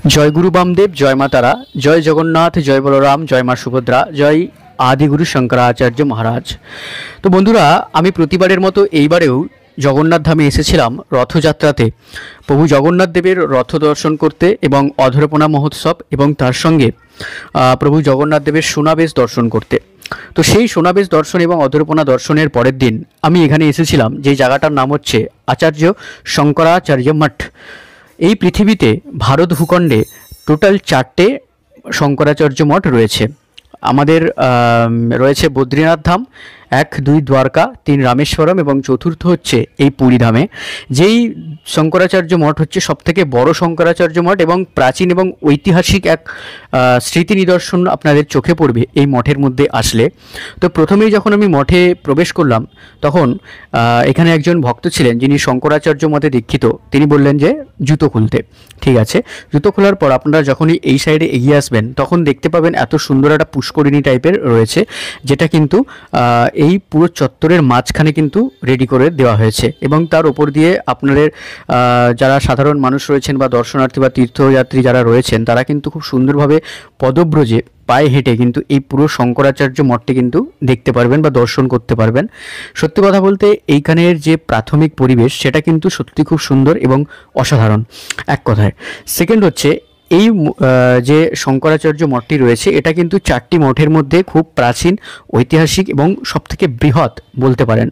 जय गुरु बामदेव, जय मा तारा, जय जगन्नाथ, जय बलराम, जय मा सुभद्रा, जय आदिगुरु शंकराचार्य महाराज। तो बंधुरा आमी प्रतिबारेर मतो एइबारेও जगन्नाथ धामे एसेছিলাম रथযাত্রাতে प्रभु जगन्नाथ देवेर रथ दर्शन करते एवं अधरपना महोत्सव एवं तार संगे प्रभु जगन्नाथ देवेर सोनाबेश दर्शन करते। तो सेई सोनाबेश दर्शन एवं अधरपना दर्शनेर परेर दिन आमी एखाने एसेছিলাম जे जायगाटार नाम हच्छे आचार्य शंकराचार्य मठ। এই পৃথিবীতে ভারত ভূখণ্ডে টোটাল 4টে শঙ্করাচার্য মঠ রয়েছে। আমাদের রয়েছে বদ্রীনাথ ধাম, 1, 2 দ্বারকা, 3 রামেশ্বরম এবং চতুর্থ হচ্ছে এই পুরী ধামে। যেই শঙ্করাচার্য মঠ হচ্ছে সবথেকে বড় শঙ্করাচার্য মঠ এবং প্রাচীন এবং ঐতিহাসিক এক স্মৃতি নিদর্শন আপনাদের চোখে পড়বে এই মঠের মধ্যে আসলে। তো প্রথমেই যখন আমি মঠে প্রবেশ করলাম তখন এখানে একজন ভক্ত ছিলেন যিনি শঙ্করাচার্য মতে দীক্ষিত। তিনি বললেন যে জুতো খুলতে। ঠিক আছে, জুতো খোলার পর আপনারা যখনই এই সাইডে এগিয়ে আসবেন তখন দেখতে পাবেন এত সুন্দর একটা পুষ্করিণী টাইপের রয়েছে, যেটা কিন্তু এই পুরো চত্বরের মাঝখানে কিন্তু রেডি করে দেওয়া হয়েছে এবং তার উপর দিয়ে আপনাদের যারা সাধারণ মানুষ রয়েছেন বা দর্শনার্থী বা তীর্থযাত্রী যারা রয়েছেন তারা কিন্তু খুব সুন্দরভাবে পদব্রজে পায়ে হেঁটে কিন্তু এই পুরো শঙ্করাচার্য মঠটি কিন্তু দেখতে পারবেন বা দর্শন করতে পারবেন। সত্যি কথা বলতে এইখানের যে প্রাথমিক পরিবেশ সেটা কিন্তু সত্যি খুব সুন্দর এবং অসাধারণ এক কথায়। সেকেন্ড হচ্ছে এই যে শঙ্করাচার্য মঠটি রয়েছে এটা কিন্তু 4টি মঠের মধ্যে খুব প্রাচীন, ঐতিহাসিক এবং সবথেকে বৃহৎ বলতে পারেন।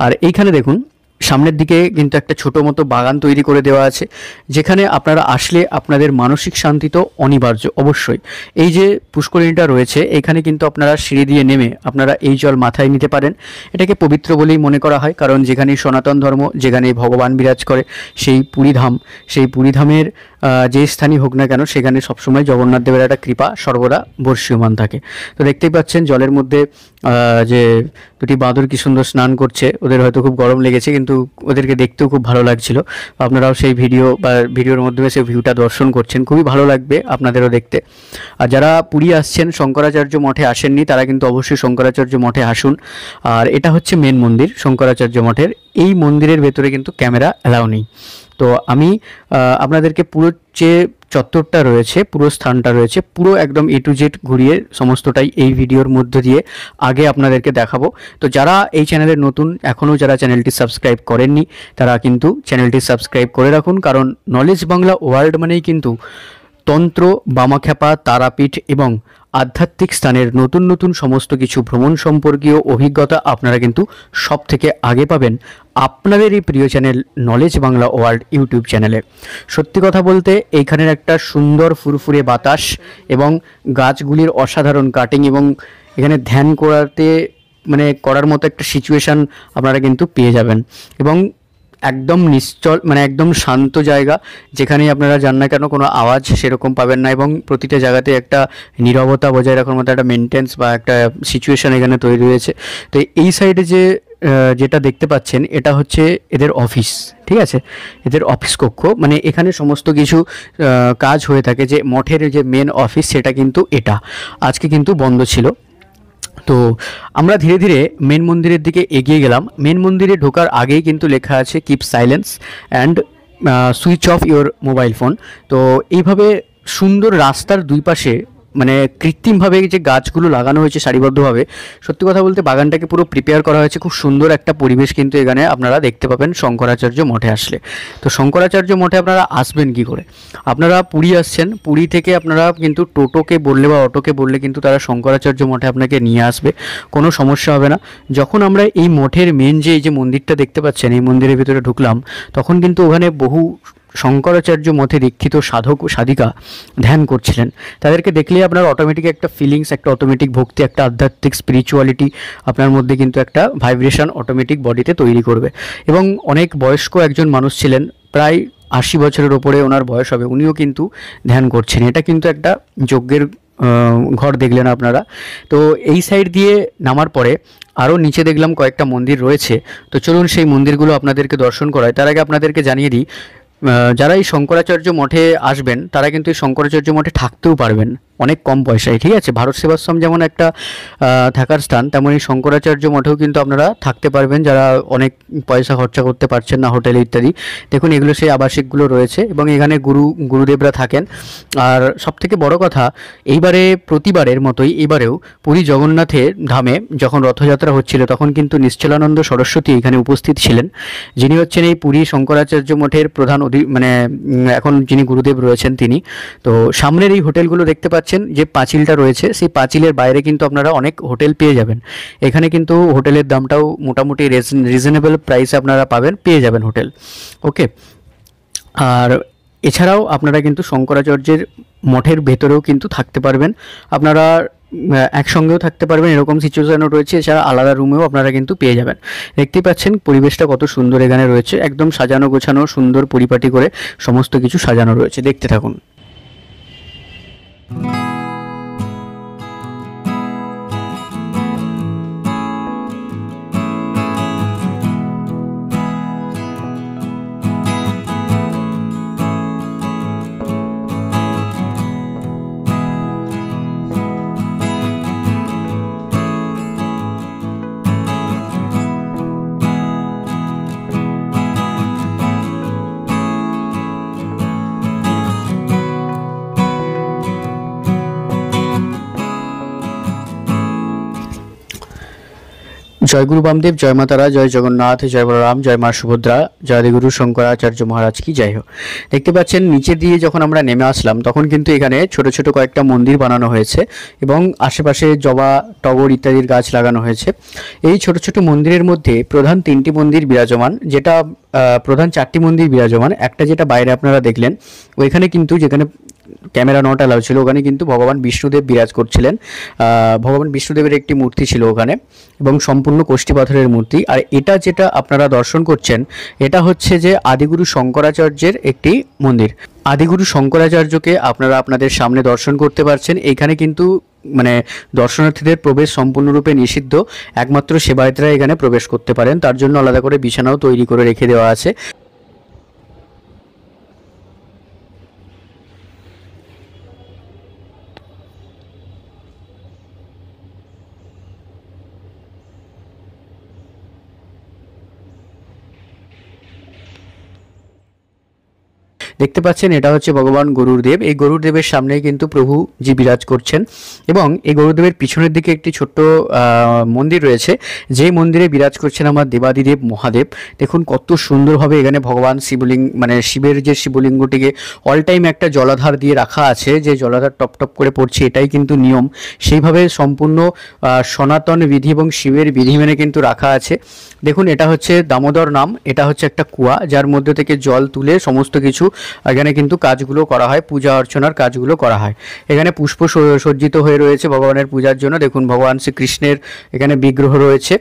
আর এইখানে দেখুন সামনের দিকে কিন্তু একটা ছোটো মতো বাগান তৈরি করে দেওয়া আছে, যেখানে আপনারা আসলে আপনাদের মানসিক শান্তি তো অনিবার্য অবশ্যই। এই যে পুষ্করিণীটা রয়েছে এখানে কিন্তু আপনারা সিঁড়ি দিয়ে নেমে আপনারা এই জল মাথায় নিতে পারেন। এটাকে পবিত্র বলেই মনে করা হয়, কারণ যেখানে সনাতন ধর্ম, যেখানে ভগবান বিরাজ করে সেই পুরীধাম, সেই পুরীধামের যে স্থানই হোক না কেন সেখানে সবসময় জগন্নাথ দেবের একটা কৃপা সর্বদা বর্ষীয়মান থাকে। তো দেখতেই পাচ্ছেন জলের মধ্যে যে দুটি বাঁদর কি সুন্দর স্নান করছে। ওদের হয়তো খুব গরম লেগেছে কিন্তু ওদেরকে দেখতেও খুব ভালো লাগছিল। আপনারাও সেই ভিডিওর মাধ্যমে সেই ভিউটা দর্শন করছেন, খুবই ভালো লাগবে আপনাদেরও দেখতে। আর যারা পুরী আসছেন শঙ্করাচার্য মঠে আসেননি তারা কিন্তু অবশ্যই শঙ্করাচার্য মঠে আসুন। আর এটা হচ্ছে মেন মন্দির শঙ্করাচার্য মঠের। এই মন্দিরের ভেতরে কিন্তু ক্যামেরা অ্যালাউ নেই। তো আমি আপনাদেরকে পুরো যে চত্বরটা রয়েছে, পুরো স্থানটা রয়েছে, পুরো একদম A to Z ঘুরিয়ে সমস্তটাই এই ভিডিওর মধ্য দিয়ে আগে আপনাদেরকে দেখাবো। তো যারা এই চ্যানেলের নতুন, এখনও যারা চ্যানেলটি সাবস্ক্রাইব করেননি তারা কিন্তু চ্যানেলটি সাবস্ক্রাইব করে রাখুন, কারণ নলেজ বাংলা ওয়ার্ল্ড মানেই কিন্তু তন্ত্র, বামাখ্যাপা, তারাপীঠ এবং আধ্যাত্মিক স্থানের নতুন নতুন সমস্ত কিছু ভ্রমণ সম্পর্কীয় অভিজ্ঞতা আপনারা কিন্তু সব থেকে আগে পাবেন আপনাদের এই প্রিয় channel knowledge Bangla world YouTube চ্যানেলে। সত্যি কথা বলতে এইখানের একটা সুন্দর ফুরফুরে বাতাস এবং গাছগুলির অসাধারণ কাটিং এবং এখানে ধ্যান করার মতো একটা সিচুয়েশান আপনারা কিন্তু পেয়ে যাবেন এবং একদম নিশ্চল একদম শান্ত জায়গা, যেখানে আপনারা যান না কেন কোনো আওয়াজ সেরকম পাবেন না এবং প্রতিটা জায়গাতে একটা নীরবতা বজায় রাখার মতো একটা মেনটেন্স বা একটা সিচুয়েশান এখানে তৈরি হয়েছে। তো এই সাইডে যেটা দেখতে পাচ্ছেন এটা হচ্ছে এদের অফিস। ঠিক আছে, এদের অফিস কক্ষ, এখানে সমস্ত কিছু কাজ হয়ে থাকে। যে মঠের যে মেন অফিস সেটা কিন্তু এটা আজকে কিন্তু বন্ধ ছিল। তো আমরা ধীরে ধীরে মেন মন্দিরের দিকে এগিয়ে গেলাম। মেন মন্দিরে ঢোকার আগেই কিন্তু লেখা আছে keep silence and switch off your mobile phone. তো এইভাবে সুন্দর রাস্তার দুই পাশে কৃত্রিমভাবে যে গাছগুলো লাগানো হয়েছে সারিবদ্ধভাবে, সত্যি কথা বলতে বাগানটাকে পুরো প্রিপেয়ার করা হয়েছে। খুব সুন্দর একটা পরিবেশ কিন্তু এখানে আপনারা দেখতে পাবেন শঙ্করাচার্য মঠে আসলে। তো শঙ্করাচার্য মঠে আপনারা আসবেন কি করে? আপনারা পুরী আসছেন, পুরী থেকে আপনারা কিন্তু টোটোকে বললে বা অটোকে বললে কিন্তু তারা শঙ্করাচার্য মঠে আপনাকে নিয়ে আসবে, কোনো সমস্যা হবে না। যখন আমরা এই মঠের মেন এই যে মন্দিরটা দেখতে পাচ্ছেন এই মন্দিরের ভিতরে ঢুকলাম তখন কিন্তু ওখানে বহু শঙ্করাচার্য মতে দীক্ষিত সাধক ও সাধিকা ধ্যান করছিলেন। তাদেরকে দেখলেই আপনার অটোমেটিক একটা ফিলিংস, একটা অটোমেটিক ভক্তি, একটা আধ্যাত্মিক স্পিরিচুয়ালিটি আপনার মধ্যে কিন্তু একটা ভাইব্রেশন অটোমেটিক বডিতে তৈরি করবে। এবং অনেক বয়স্ক একজন মানুষ ছিলেন, প্রায় 80 বছরের ওপরে ওনার বয়স হবে, উনিও কিন্তু ধ্যান করছেন। এটা কিন্তু একটা যজ্ঞের ঘর দেখলেন আপনারা। তো এই সাইড দিয়ে নামার পরে আরও নিচে দেখলাম কয়েকটা মন্দির রয়েছে। তো চলুন সেই মন্দিরগুলো আপনাদেরকে দর্শন করায়। তার আগে আপনাদেরকে জানিয়ে দিই যারা এই শঙ্করাচার্য মঠে আসবেন তারা কিন্তু এই শঙ্করাচার্য মঠে থাকতেও পারবেন। অনেক কম পয়সায়, ঠিক আছে। ভারত সেবাশ্রম যেমন একটা থাকার স্থান, তেমনই শঙ্করাচার্য মঠেও কিন্তু আপনারা থাকতে পারবেন যারা অনেক পয়সা খরচা করতে পারছেন না, হোটেল ইত্যাদি। দেখুন এগুলো সেই আবাসিকগুলো রয়েছে এবং এখানে গুরুদেবরা থাকেন। আর সবথেকে বড় কথা, এইবারে প্রতিবারের মতোই এবারেও পুরী জগন্নাথের ধামে যখন রথযাত্রা হচ্ছিল তখন কিন্তু নিশ্চলানন্দ সরস্বতী এখানে উপস্থিত ছিলেন, যিনি হচ্ছেন এই পুরী শঙ্করাচার্য মঠের প্রধান এখন যিনি গুরুদেব রয়েছেন তিনি। তো সামনের এই হোটেলগুলো দেখতে পাচ্ছেন, যে পাঁচিলটা রয়েছে সেই পাঁচিলের বাইরে কিন্তু আপনারা অনেক হোটেল পেয়ে যাবেন। এখানে কিন্তু হোটেলের দামটাও মোটামুটি রিজনেবল প্রাইসে আপনারা পেয়ে যাবেন হোটেল। ওকে। আর এছাড়াও আপনারা কিন্তু শঙ্করাচার্যের মঠের ভেতরেও কিন্তু থাকতে পারবেন, আপনারা একসঙ্গেও থাকতে পারবেন, এরকম সিচুয়েশনও রয়েছে। এছাড়া আলাদা রুমেও আপনারা কিন্তু পেয়ে যাবেন। দেখতেই পাচ্ছেন পরিবেশটা কত সুন্দর এখানে রয়েছে, একদম সাজানো গোছানো, সুন্দর পরিপাটি করে সমস্ত কিছু সাজানো রয়েছে। দেখতে থাকুন। জয় গুরু বামদেব, জয় মা তারা, জয় জগন্নাথ, জয় বলরাম, জয় মা সুভদ্রা, জয় আদিগুরু শঙ্করাচার্য মহারাজ কি জয় হোক। দেখতে পাচ্ছেন নিচে দিয়ে যখন আমরা নেমে আসলাম তখন কিন্তু এখানে ছোট ছোট কয়েকটা মন্দির বানানো হয়েছে এবং আশেপাশে জবা, টগর ইত্যাদির গাছ লাগানো হয়েছে। এই ছোট ছোট মন্দিরের মধ্যে প্রধান 3টি মন্দির বিরাজমান, যেটা প্রধান 4টি মন্দির বিরাজমান। একটা যেটা বাইরে আপনারা দেখলেন, ওইখানে কিন্তু যেখানে ক্যামেরা নট অ্যালাউ ছিল, ওখানে কিন্তু ভগবান বিষ্ণুদেব বিরাজ করছিলেন। ভগবান বিষ্ণুদেবের একটি মূর্তি ছিল ওখানে এবং সম্পূর্ণ কোষ্ঠী পাথরের মূর্তি। আর এটা যেটা আপনারা দর্শন করছেন এটা হচ্ছে যে আদিগুরু শঙ্করাচার্যের একটি মন্দির। আদিগুরু শঙ্করাচার্যকে আপনারা আপনাদের সামনে দর্শন করতে পারছেন। এইখানে কিন্তু দর্শনার্থীদের প্রবেশ সম্পূর্ণরূপে নিষিদ্ধ, একমাত্র সেবায়েতরা এখানে প্রবেশ করতে পারেন। তার জন্য আলাদা করে বিছানাও তৈরি করে রেখে দেওয়া আছে। দেখতে পাচ্ছেন এটা হচ্ছে ভগবান গরুড়দেব। এই গরুড়দেবের সামনেই কিন্তু প্রভুজি বিরাজ করছেন এবং এই গরুদেবের পিছনের দিকে একটি ছোট্ট মন্দির রয়েছে, যে মন্দিরে বিরাজ করছেন আমার দেবাদিদেব মহাদেব। দেখুন কত সুন্দরভাবে এখানে ভগবান শিবের যে শিবলিঙ্গটিকে অল টাইম একটা জলাধার দিয়ে রাখা আছে, যে জলাধার টপ টপ করে পড়ছে, এটাই কিন্তু নিয়ম। সেইভাবে সম্পূর্ণ সনাতন বিধি এবং শিবের বিধি মেনে কিন্তু রাখা আছে। দেখুন এটা হচ্ছে দামোদর নাম, এটা হচ্ছে একটা কুয়া যার মধ্যে থেকে জল তুলে সমস্ত কিছু এখানে কিন্তু কাজগুলো করা হয়, পূজা অর্চনার কাজগুলো করা হয়। এখানে পুষ্প সজ্জিত হয়ে রয়েছে ভগবানের পূজার জন্য। দেখুন ভগবান শ্রীকৃষ্ণের এখানে বিগ্রহ রয়েছে,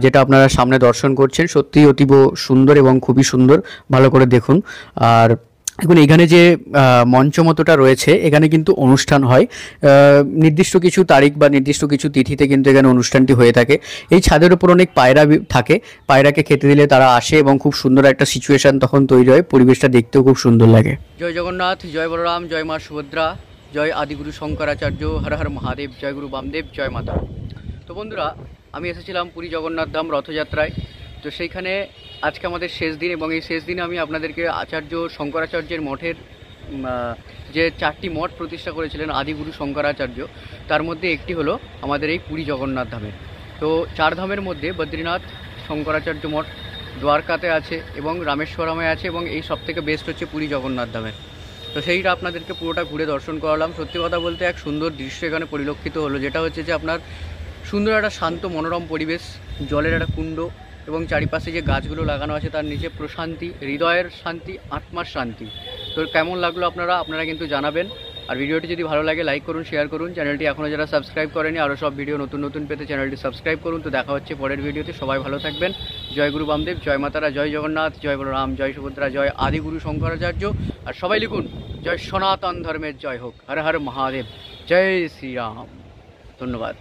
যেটা আপনারা সামনে দর্শন করছেন। সত্যিই অতীব সুন্দর এবং খুবই সুন্দর, ভালো করে দেখুন। আর এখন এখানে যে মঞ্চ মতোটা রয়েছে, এখানে কিন্তু অনুষ্ঠান হয় নির্দিষ্ট কিছু তারিখ বা নির্দিষ্ট কিছু তিথিতে কিন্তু এখানে অনুষ্ঠানটি হয়ে থাকে। এই ছাদের উপর অনেক পায়রা থাকে, পায়রাকে খেতে দিলে তারা আসে এবং খুব সুন্দর একটা সিচুয়েশন তখন তৈরি হয়, পরিবেশটা দেখতেও খুব সুন্দর লাগে। জয় জগন্নাথ, জয় বলরাম, জয় মা সুভদ্রা, জয় আদিগুরু শঙ্করাচার্য, হর হর মহাদেব, জয় গুরু বামদেব, জয় মাতা। তো বন্ধুরা, আমি এসেছিলাম পুরী জগন্নাথ ধাম রথযাত্রায়। তো সেইখানে আজকে আমাদের শেষ দিন এবং এই শেষ দিনে আমি আপনাদেরকে শঙ্করাচার্যের মঠের যে 4টি মঠ প্রতিষ্ঠা করেছিলেন আদিগুরু শঙ্করাচার্য, তার মধ্যে একটি হলো আমাদের এই পুরী জগন্নাথ ধামের। তো 4 ধামের মধ্যে বদ্রীনাথ শঙ্করাচার্য মঠ দ্বারকাতে আছে এবং রামেশ্বরমে আছে, এবং এই সবথেকে বেস্ট হচ্ছে পুরী জগন্নাথ ধামের। তো সেইটা আপনাদেরকে পুরোটা ঘুরে দর্শন করালাম। সত্যি কথা বলতে এক সুন্দর দৃশ্য এখানে পরিলক্ষিত হলো, যেটা হচ্ছে যে আপনার সুন্দর একটা শান্ত মনোরম পরিবেশ, জলের একটা কুণ্ড এবং চারিপাশে যে গাছগুলো লাগানো আছে তার নিচে প্রশান্তি, হৃদয়ের শান্তি, আত্মার শান্তি। তো কেমন লাগলো আপনারা কিন্তু জানাবেন। আর ভিডিওটি যদি ভালো লাগে লাইক করুন, শেয়ার করুন। চ্যানেলটি এখনও যারা সাবস্ক্রাইব করেনি, আরও সব ভিডিও নতুন পেতে চ্যানেলটি সাবস্ক্রাইব করুন। তো দেখা হচ্ছে পরের ভিডিওতে। সবাই ভালো থাকবেন। জয় গুরু বামদেব, জয় মাতারা, জয় জগন্নাথ, জয় বলরাম, জয় সুভদ্রা, জয় আদিগুরু শঙ্করাচার্য। আর সবাই লিখুন জয় সনাতন ধর্মের জয় হোক, হর হর মহাদেব, জয় শ্রীরাম। ধন্যবাদ।